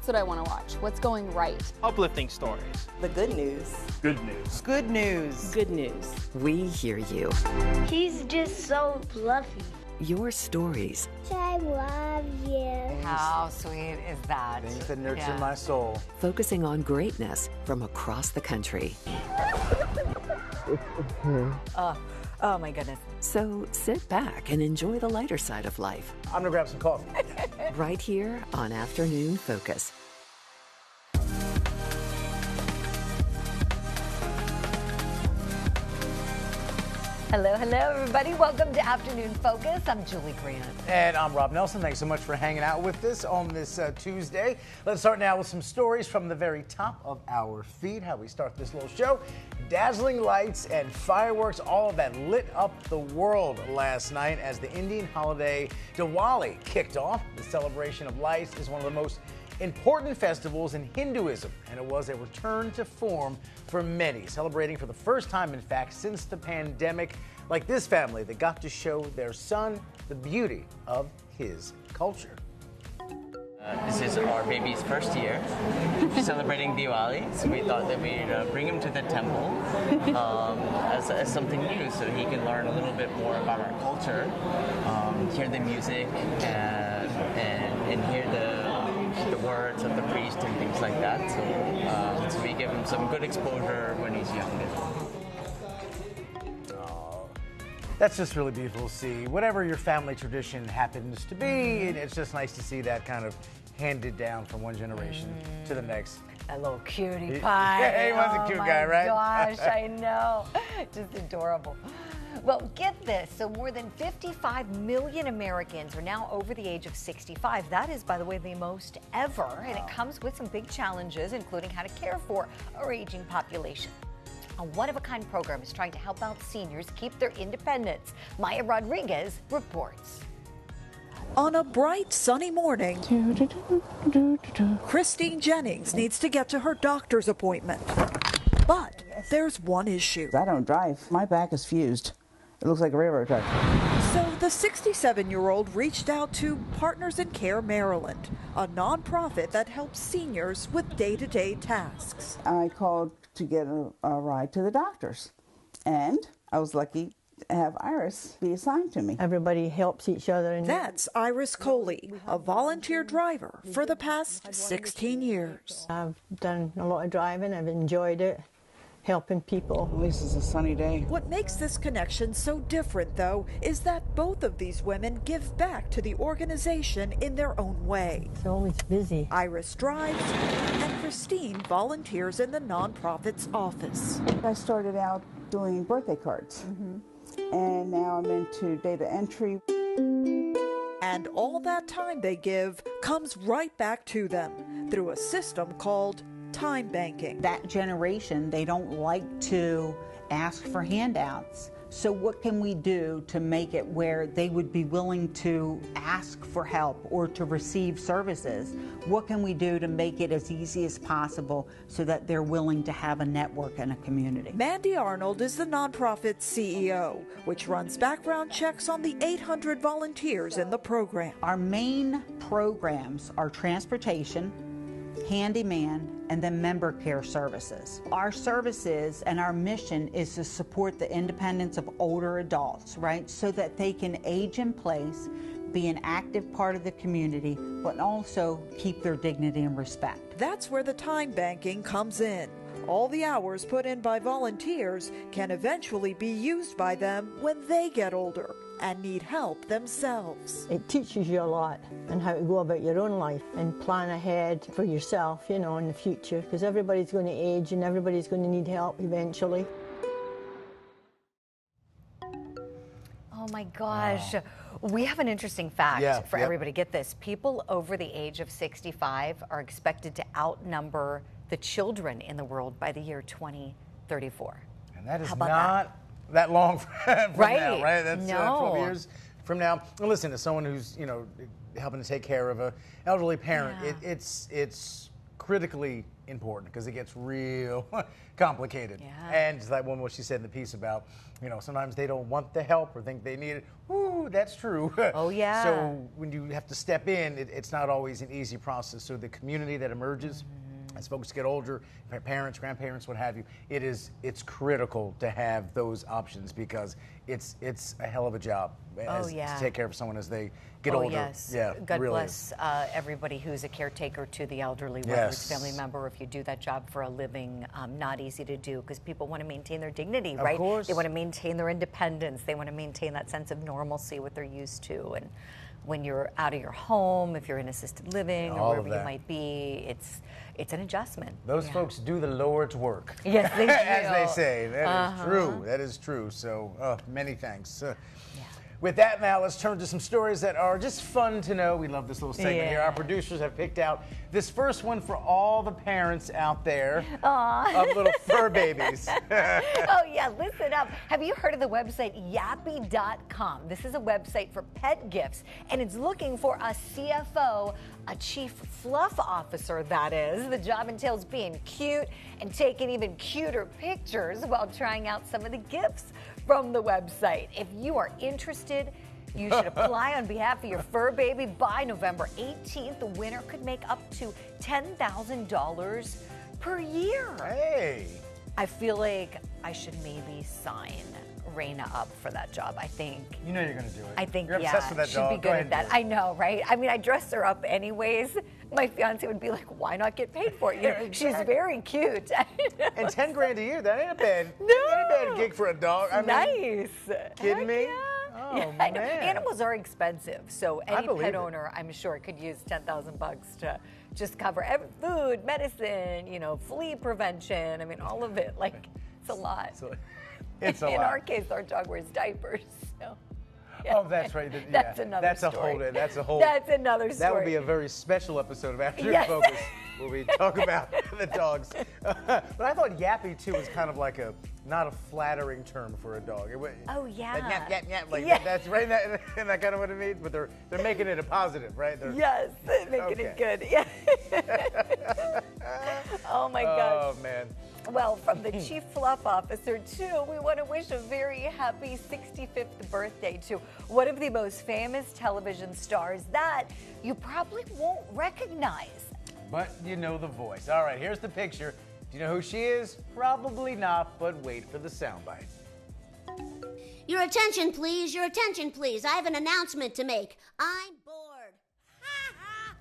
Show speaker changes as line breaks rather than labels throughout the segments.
That's what I want to watch. What's going right?
Uplifting stories.
The good news.
Good news.
Good news.
Good news.
We hear you.
He's just so fluffy.
Your stories.
I love you.
How sweet is that?
Things that nurture my soul.
Focusing on greatness from across the country.
Oh my goodness.
So sit back and enjoy the lighter side of life.
I'm gonna grab some coffee.
Right here on Afternoon Focus.
Hello, everybody. Welcome to Afternoon Focus. I'm Julie Grant.
And I'm Rob Nelson. Thanks so much for hanging out with us on this Tuesday. Let's start now with some stories from the very top of our feed. How we start this little show. Dazzling lights and fireworks, all of that lit up the world last night as the Indian holiday Diwali kicked off. The celebration of lights is one of the most important festivals in Hinduism, and it was a return to form for many, celebrating for the first time, in fact, since the pandemic, like this family that got to show their son the beauty of his culture.
This is our baby's first year celebrating Diwali, so we thought that we'd bring him to the temple as something new so he can learn a little bit more about our culture, hear the music, and hear the words of the priest and things like that. So we give him some good exposure when he's younger.
That's just really beautiful to see. Whatever your family tradition happens to be, it's just nice to see that kind of handed down from one generation to the next.
A little cutie pie.
Yeah, he was a cute guy, right?
Oh my gosh, I know. Just adorable. Well, get this. So more than 55 million Americans are now over the age of 65. That is, by the way, the most ever. And it comes with some big challenges, including how to care for our aging population. A one-of-a-kind program is trying to help out seniors keep their independence. Maya Rodriguez reports.
On a bright, sunny morning, Christine Jennings needs to get to her doctor's appointment. But there's one issue.
I don't drive. My back is fused. It looks like a railroad track.
So the 67-year-old reached out to Partners in Care Maryland, a nonprofit that helps seniors with day-to-day tasks.
I called to get a ride to the doctor's, and I was lucky to have Iris be assigned to me.
Everybody helps each other.
That's Iris Coley, a volunteer driver for the past 16 years.
I've done a lot of driving. I've enjoyed it, helping people.
At least it's a sunny day.
What makes this connection so different, though, is that both of these women give back to the organization in their own way.
It's always busy.
Iris drives, and Christine volunteers in the nonprofit's office.
I started out doing birthday cards, and now I'm into data entry.
And all that time they give comes right back to them through a system called time banking.
That generation, they don't like to ask for handouts. So what can we do to make it where they would be willing to ask for help or to receive services? What can we do to make it as easy as possible so that they're willing to have a network and a community?
Mandy Arnold is the nonprofit's CEO, which runs background checks on the 800 volunteers in the program.
Our main programs are transportation, handyman, and then member care services. Our services and our mission is to support the independence of older adults, right? So that they can age in place, be an active part of the community, but also keep their dignity and respect.
That's where the time banking comes in. All the hours put in by volunteers can eventually be used by them when they get older and need help themselves.
It teaches you a lot on how to go about your own life and plan ahead for yourself, you know, in the future, because everybody's going to age and everybody's going to need help eventually.
Oh my gosh. We have an interesting fact for everybody. Get this. People over the age of 65 are expected to outnumber the children in the world by the year 2034.
And that is not that long from now, right? That's 12 years from now. And listen, as someone who's, you know, helping to take care of an elderly parent, it's critically important because it gets real complicated.
Yeah.
And just like what she said in the piece about, sometimes they don't want the help or think they need it. Ooh, that's true.
Oh, yeah.
So when you have to step in, it's not always an easy process. So the community that emerges as folks get older, parents, grandparents, what have you, it's critical to have those options because it's a hell of a job to take care of someone as they get older.
Yes.
Yeah,
God
really
bless everybody who's a caretaker to the elderly, whether it's family member or if you do that job for a living. Not easy to do because people want to maintain their dignity, right?
Of course.
They want to maintain their independence. They want to maintain that sense of normalcy, what they're used to. And when you're out of your home, if you're in assisted living or wherever you might be, it's an adjustment.
Those folks do the Lord's work.
Yes, they do.
As they say. That is true. That is true. So many thanks. With that, now let's turn to some stories that are just fun to know. We love this little segment here. Our producers have picked out this first one for all the parents out there of little fur babies.
Oh, yeah, listen up. Have you heard of the website yappy.com? This is a website for pet gifts, and it's looking for a CFO, a chief fluff officer, that is. The job entails being cute and taking even cuter pictures while trying out some of the gifts from the website. If you are interested, you should apply on behalf of your fur baby by November 18th. The winner could make up to $10,000 per year.
Hey.
I feel like I should maybe sign Raina up for that job. I think.
You know you're going to do it.
I think,
you're obsessed with that
she'd
dog.
be good at that. I know, right? I mean, I dress her up anyways. My fiance would be like, why not get paid for it? She's very cute.
And 10 grand a year, that ain't a bad,
no.
that ain't a bad gig for a dog. I mean,
nice.
Kidding me?
Yeah.
Oh,
yeah, I know.
man.
Animals are expensive, so any
believe
pet
it.
owner, I'm sure, could use $10,000 to just cover food, medicine, flea prevention. I mean, all of it. Like, it's a lot.
It's a lot.
In our case, our dog wears diapers. So.
Yeah. Oh, that's right.
That's another story.
That's
another story.
That would be a very special episode of Afternoon Focus where we talk about the dogs. But I thought yappy, too, was kind of like not a flattering term for a dog.
Oh, yeah.
That yap, yap, yap, like that's right. Isn't that kind of what it means? But they're making it a positive, right?
Yes, making it good. Yeah. Oh, my gosh.
Oh, man.
Well, from the Chief Fluff Officer, too, we want to wish a very happy 65th birthday to one of the most famous television stars that you probably won't recognize.
But you know the voice. All right, here's the picture. Do you know who she is? Probably not, but wait for the soundbite.
Your attention, please. Your attention, please. I have an announcement to make. I'm bored.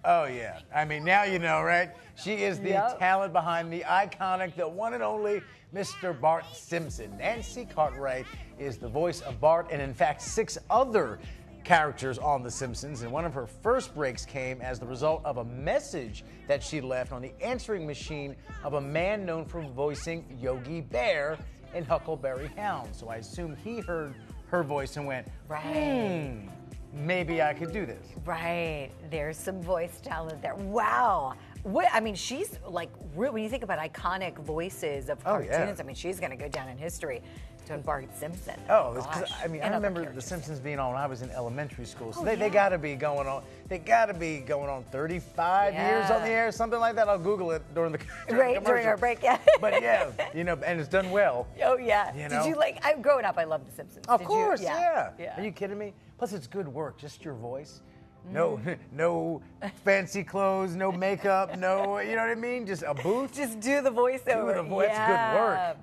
Oh, yeah. I mean, now you know, right? She is the talent behind the iconic, the one and only Mr. Bart Simpson. Nancy Cartwright is the voice of Bart and, in fact, 6 other characters on The Simpsons. And one of her first breaks came as the result of a message that she left on the answering machine of a man known for voicing Yogi Bear in Huckleberry Hound. So I assume he heard her voice and went, maybe I could do this.
Right. There's some voice talent there. Wow. I mean, she's like, when you think about iconic voices of cartoons, I mean, she's going to go down in history to Bart Simpson.
Oh, because I mean, I remember The Simpsons being on when I was in elementary school. So they got to be going on. They got to be going on 35 years on the air, something like that. I'll Google it during the
during our break. Yeah.
But yeah, and it's done well.
Oh yeah. Did you growing up? I loved The Simpsons.
Of course,
yeah.
Are you kidding me? Plus, it's good work. Just your voice. No fancy clothes, no makeup, no, you know what I mean? Just a booth.
Just do the voiceover.
Do the voice. That's good work.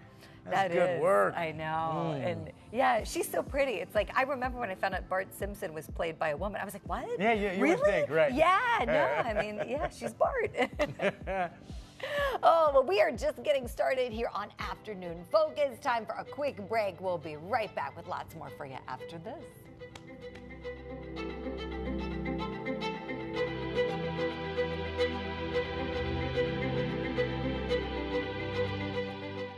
That's good work.
I know. And yeah, she's so pretty. It's like, I remember when I found out Bart Simpson was played by a woman. I was like, what?
Yeah, you
really?
would think, right.
Yeah, no, I mean, yeah, she's Bart. Oh, well, we are just getting started here on Afternoon Focus. Time for a quick break. We'll be right back with lots more for you after this.